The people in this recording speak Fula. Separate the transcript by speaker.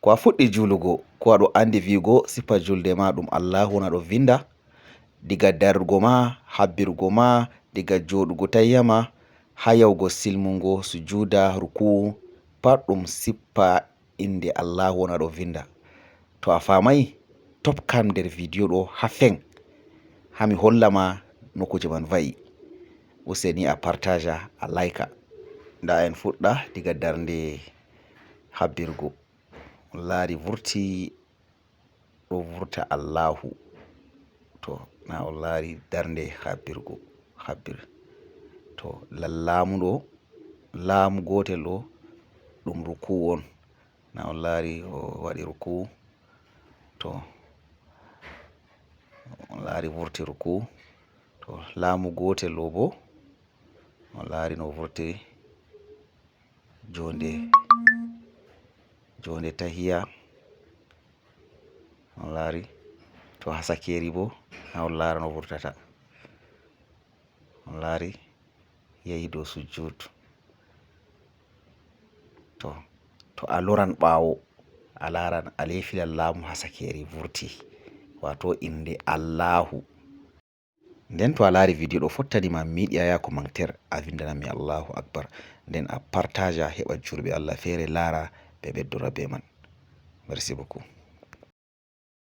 Speaker 1: ko a fuɗɗi julugo ko aɗo andi vigo sifa julde ma ɗum Allahu na ɗo vinda diga dargo ma, habbirgo ma, diga joɗugo tayyama ha yahugo silmungo sujuda ruku pat ɗum sippa inde Allahu na ɗo vinda. To a famai topkam nder video ɗo ha feng ha mi hollama no kuje man va'i. Useni a partaja a laika. Nda en fuɗɗa diga darnde habbirgo. On laari vurti ɗo vurta Allahu. To na on laari darnde habbirgo habbir. To lallamu ɗo laamu gotel ɗo ɗum ruku on. Na on laari o waɗi ruku. To on laari vurti ruku. To laamu gotel ɗo bo on laari no vurti jonde tahiya. On laari to hasakeri bo na on laara no vurtata. On laari yahi dow sujud. To a loran ɓawo a laran a lefilan laamu hasakeri vurti wato inde Allahu. Nden to a laari video ɗo fottani ma miɗi a ya commentaire a vindanami Allahu Akbar, nden a partaja heɓa julɓe Allah fere laara ɓe ɓeddora be man. Merci beaucoup.